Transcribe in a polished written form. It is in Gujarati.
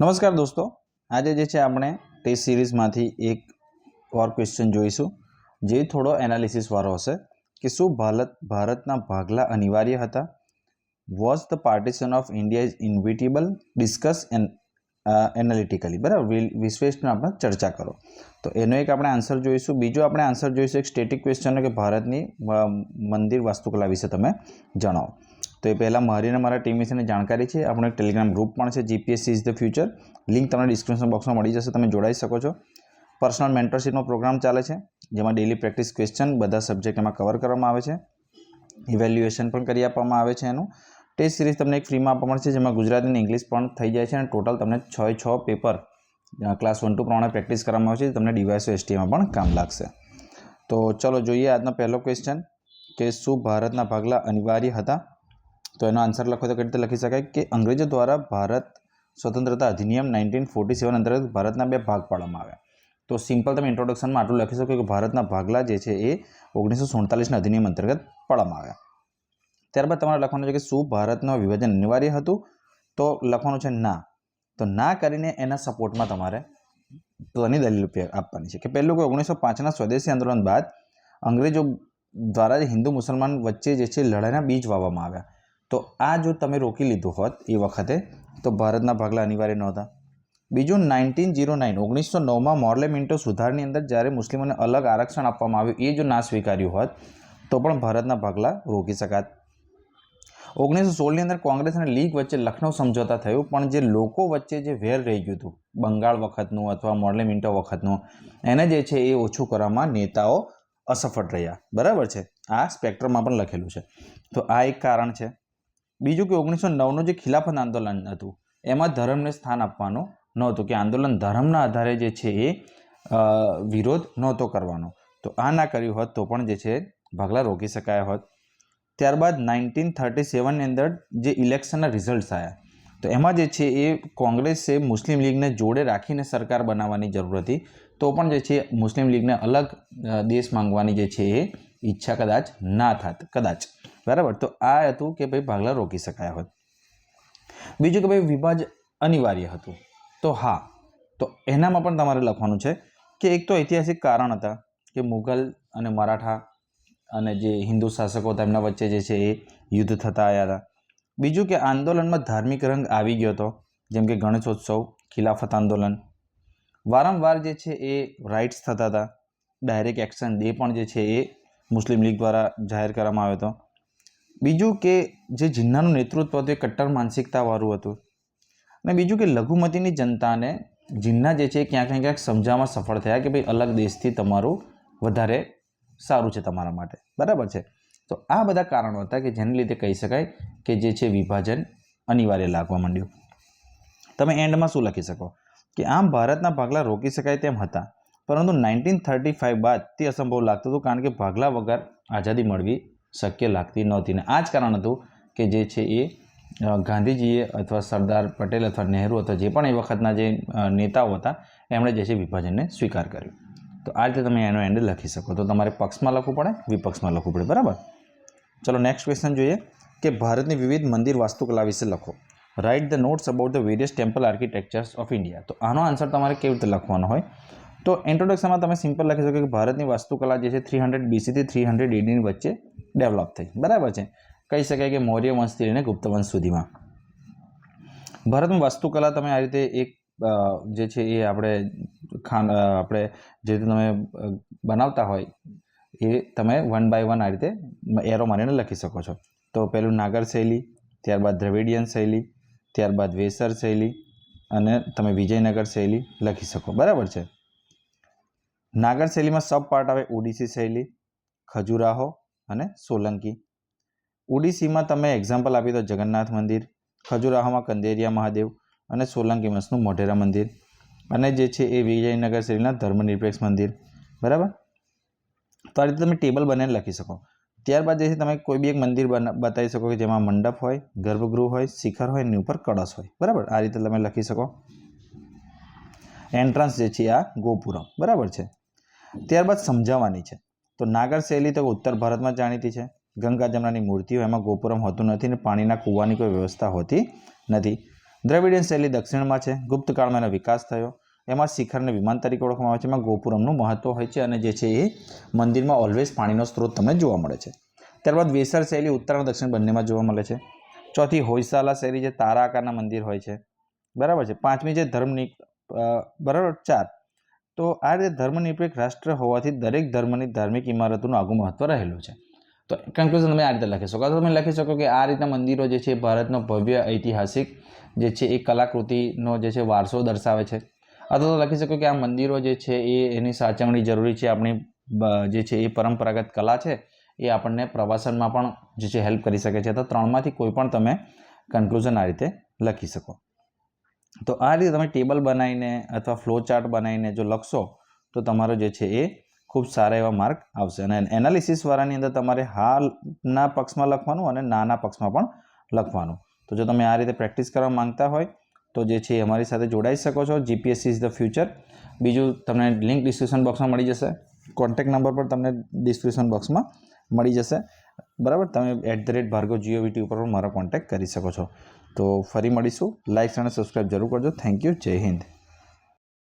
નમસ્કાર દોસ્તો, આજે જે છે આપણે ટેસ્ટ સિરીઝમાંથી એક ઓર ક્વેશ્ચન જોઈશું જે થોડો એનાલિસિસ વાળો હશે કે શું ભારતના ભાગલા અનિવાર્ય હતા? Was the partition of India is inevitable? Discuss analytically, બરાબર, વિશ્લેષણ આપણે ચર્ચા કરો. તો એનો એક આપણે આન્સર જોઈશું. બીજો આપણે આન્સર જોઈશું એક સ્ટેટિક ક્વેશ્ચનનો કે ભારતની મંદિર વાસ્તુકલા વિશે તમે જણાવો. તો એ પહેલાં મારી અને મારા ટીમ વિશેની જાણકારી છે. આપણો એક ટેલિગ્રામ ગ્રુપ પણ છે, GPSC is the future. Link તમને ડિસ્ક્રિપ્શન બોક્સમાં મળી જશે, તમે જોડાઈ શકો છો. પર્સનલ મેન્ટરશીપનો પ્રોગ્રામ ચાલે છે જેમાં ડેલી પ્રેક્ટિસ ક્વેશ્ચન બધા સબ્જેક્ટ એમાં કવર કરવામાં આવે છે. ઇવેલ્યુએશન પણ કરી આપવામાં આવે છે. એનું ટેસ્ટ સિરીઝ તમને એક ફ્રીમાં આપવા મળશે જેમાં ગુજરાતી અને ઇંગ્લિશ પણ થઈ જાય છે અને ટોટલ તમને 6 પેપર ક્લાસ 1 to પ્રમાણે પ્રેક્ટિસ કરવામાં આવશે. તમને ડીવાયસો એસટીમાં પણ કામ લાગશે. તો ચલો જોઈએ આજનો પહેલો ક્વેશ્ચન કે શું ભારતના ભાગલા અનિવાર્ય હતા? તો એનો આન્સર લખો તો કઈ રીતે લખી શકાય કે અંગ્રેજો દ્વારા ભારત સ્વતંત્રતા અધિનિયમ 1947 અંતર્ગત ભારતના 2 ભાગ પાડવામાં આવ્યા. તો સિમ્પલ તમે ઇન્ટ્રોડક્શનમાં આટલું લખી શકો કે ભારતના ભાગલા જે છે એ 1947ના અધિનિયમ અંતર્ગત પાડવામાં આવ્યા. ત્યારબાદ તમારે લખવાનું છે કે શું ભારતનું વિભાજન અનિવાર્ય હતું? તો લખવાનું છે ના. તો ના કરીને એના સપોર્ટમાં તમારે તેની દલીલ આપવાની છે કે પહેલું કે 1905ના સ્વદેશી આંદોલન બાદ અંગ્રેજો દ્વારા હિન્દુ મુસલમાન વચ્ચે જે છે લડાઈના બીજ વાવવામાં આવ્યા. તો આ જો તમે રોકી લીધું હોત એ વખતે તો ભારતના ભાગલા અનિવાર્ય નહોતા. બીજું 1909માં મોર્લે મિન્ટો સુધારની અંદર જ્યારે મુસ્લિમોને અલગ આરક્ષણ આપવામાં આવ્યું એ જો ના સ્વીકાર્યું હોત તો પણ ભારતના ભાગલા રોકી શકાત. 1916ની અંદર કોંગ્રેસ અને લીગ વચ્ચે લખનૌ સમજોતા થયું, પણ જે લોકો વચ્ચે જે વેર રહી ગયું હતું બંગાળ વખતનું અથવા મોર્લે મિન્ટો વખતનું એને જે છે એ ઓછું કરવામાં નેતાઓ અસફળ રહ્યા. બરાબર છે, આ સ્પેક્ટ્રમમાં પણ લખેલું છે. તો આ એક કારણ છે. બીજું કે 1909નું જે ખિલાફત આંદોલન હતું એમાં ધર્મને સ્થાન આપવાનું નહોતું, કે આંદોલન ધર્મના આધારે જે છે એ વિરોધ નહોતો કરવાનો. તો આ ના કર્યું હોત તો પણ જે છે ભાગલા રોકી શકાયા હોત. ત્યારબાદ 1937ની અંદર જે ઇલેક્શનના રિઝલ્ટ્સ આવ્યા તો એમાં જે છે એ કોંગ્રેસે મુસ્લિમ લીગને જોડે રાખીને સરકાર બનાવવાની જરૂર હતી, તો પણ જે છે મુસ્લિમ લીગને અલગ દેશ માંગવાની જે છે એ ઈચ્છા કદાચ ના થાત, કદાચ. બરાબર, તો આ હતું કે ભાઈ ભાગલા રોકી શકાયા હોત. બીજું કે ભાઈ વિભાજન અનિવાર્ય હતું. તો હા, તો એનામાં પણ તમારે લખવાનું છે કે એક તો ઐતિહાસિક કારણ હતા કે મુઘલ અને મરાઠા અને જે હિન્દુ શાસકો હતા એમના વચ્ચે જે છે એ યુદ્ધ થતા આવ્યા હતા. બીજું કે આંદોલનમાં ધાર્મિક રંગ આવી ગયો હતો, જેમ કે ગણેશોત્સવ, ખિલાફત આંદોલન, વારંવાર જે છે એ રાઇટ્સ થતા હતા. ડાયરેક્ટ એક્શન ડે પણ જે છે એ મુસ્લિમ લીગ દ્વારા જાહેર કરવામાં આવ્યો હતો. બીજું કે જે જિન્નાનું નેતૃત્વ હતું એ કટ્ટર માનસિકતાવાળું હતું. અને બીજું કે લઘુમતીની જનતાને જિન્ના જે છે ક્યાંક ને ક્યાંક સમજાવવામાં સફળ થયા કે ભાઈ અલગ દેશથી તમારું વધારે સારું છે તમારા માટે. બરાબર છે. તો આ બધા કારણો હતા કે જેને લીધે કહી શકાય કે જે છે વિભાજન અનિવાર્ય લાગવા માંડ્યું. તમે એન્ડમાં શું લખી શકો કે આમ ભારતના ભાગલા રોકી શકાય તેમ હતા, પરંતુ 1935 બાદ તે અસંભવ લાગતું હતું, કારણ કે ભાગલા વગર આઝાદી મળવી શક્ય લાગતી નહોતી. ને આ જ કારણ હતું કે જે છે એ ગાંધીજીએ અથવા સરદાર પટેલ અથવા નહેરુ અથવા જે પણ એ વખતના જે નેતાઓ હતા એમણે જે છે વિભાજનને સ્વીકાર કર્યો. તો આ રીતે તમે એનો એન્ડ લખી શકો. તો તમારે પક્ષમાં લખવું પડે, વિપક્ષમાં લખવું પડે. બરાબર. ચલો નેક્સ્ટ ક્વેશ્ચન જોઈએ કે ભારતની વિવિધ મંદિર વાસ્તુકલા વિશે લખો. Write the notes about the various temple architectures of India. તો આનો આન્સર તમારે કેવી રીતે લખવાનો હોય? તો ઇન્ટ્રોડક્શનમાં તમે સિમ્પલ લખી શકો કે ભારતની વાસ્તુકલા જે છે 300 BC થી 300 AD ની વચ્ચે ડેવલપ થઈ. બરાબર છે. કહી શકાય કે મૌર્ય વંશથી લઈને ગુપ્ત વંશ સુધીમાં ભારતમાં વાસ્તુકલા તમે આ રીતે એક જે છે એ આપણે જે રીતે તમે બનાવતા હોય એ તમે 1 by 1 આ રીતે એરો મારીને લખી શકો છો. તો પહેલું નાગર શૈલી, ત્યારબાદ દ્રવિડિયન શૈલી, ત્યારબાદ વેસર શૈલી અને તમે વિજયનગર શૈલી લખી શકો. બરાબર છે. નાગર શૈલીમાં સબ પાર્ટ આવે ઓડિસી શૈલી, ખજુરાહો અને સોલંકી. ઓડિસીમાં તમે એક્ઝામ્પલ આપી દો જગન્નાથ મંદિર, ખજુરાહોમાં કંદેરિયા મહાદેવ અને સોલંકી વંશનું મોઢેરા મંદિર, અને જે છે એ વિજયનગર શૈલીના ધર્મનિરપેક્ષ મંદિર. બરાબર. તો આ રીતે તમે ટેબલ બનાવીને લખી શકો. ત્યારબાદ જે છે તમે કોઈ બી એક મંદિર બતાવી શકો કે જેમાં મંડપ હોય, ગર્ભગૃહ હોય, શિખર હોય, એની ઉપર કળશ હોય. બરાબર, આ રીતે તમે લખી શકો. એન્ટ્રન્સ જે છે આ ગોપુરમ. બરાબર છે. ત્યારબાદ સમજાવવાની છે. તો નાગર શૈલી તો ઉત્તર ભારતમાં જાણીતી છે. ગંગા જમનાની મૂર્તિઓ, એમાં ગોપુરમ હોતું નથી ને પાણીના કૂવાની કોઈ વ્યવસ્થા હોતી નથી. દ્રવિડિયન શૈલી દક્ષિણમાં છે. ગુપ્તકાળમાં એનો વિકાસ થયો. એમાં શિખરને વિમાન તરીકે ઓળખવામાં આવે છે. એમાં ગોપુરમનું મહત્વ હોય છે અને જે છે એ મંદિરમાં ઓલવેઝ પાણીનો સ્ત્રોત તમને જોવા મળે છે. ત્યારબાદ વેસર શૈલી ઉત્તર અને દક્ષિણ બંનેમાં જોવા મળે છે. ચોથી હોયસાલા શૈલી, જે તારા આકારના મંદિર હોય છે, બરાબર છે. પાંચમી છે બરાબર 4. તો આ રીતે ધર્મનિરપેક્ષ રાષ્ટ્ર હોવાથી દરેક ધર્મની ધાર્મિક ઇમારતોનું આગવું મહત્વ રહેલું છે. તો કન્ક્લુઝન તમે આ રીતે લખી શકો. તમે લખી શકો કે આ રીતના મંદિરો જે છે ભારતનો ભવ્ય ઐતિહાસિક જે છે એ કલાકૃતિનો જે છે વારસો દર્શાવે છે. અથવા તો લખી શકો કે આ મંદિરો જે છે એ એની સાચવણી જરૂરી છે. આપણી જે છે એ પરંપરાગત કલા છે એ આપણને પ્રવાસનમાં પણ જે છે હેલ્પ કરી શકે છે. તો 3માંથી કોઈ પણ તમે કન્ક્લુઝન આ રીતે લખી શકો. તો આ રીતે તમે ટેબલ બનાવીને અથવા ફ્લો ચાર્ટ બનાવીને જો લખશો તો તમારો જે છે એ ખૂબ સારા એવા માર્ક આવશે. અને એનાલિસિસવાળાની અંદર તમારે હાના પક્ષમાં લખવાનું અને નાના પક્ષમાં પણ લખવાનું. તો જો તમે આ રીતે પ્રેક્ટિસ કરવા માંગતા હોય તો જે છે અમારી સાથે જોડાઈ શકો છો. GPSC is the future. બીજું તમને લિંક ડિસ્ક્રિપ્શન બોક્સમાં મળી જશે. કોન્ટેક્ટ નંબર પર તમને ડિસ્ક્રિપ્શન બોક્સમાં મળી જશે. બરાબર, તમે @bhargavgovt ઉપર પણ મારો કોન્ટેક્ટ કરી શકો છો. તો ફરી મળીશું. લાઇક અને સબસ્ક્રાઈબ જરૂર કરજો. Thank you. જય હિન્દ.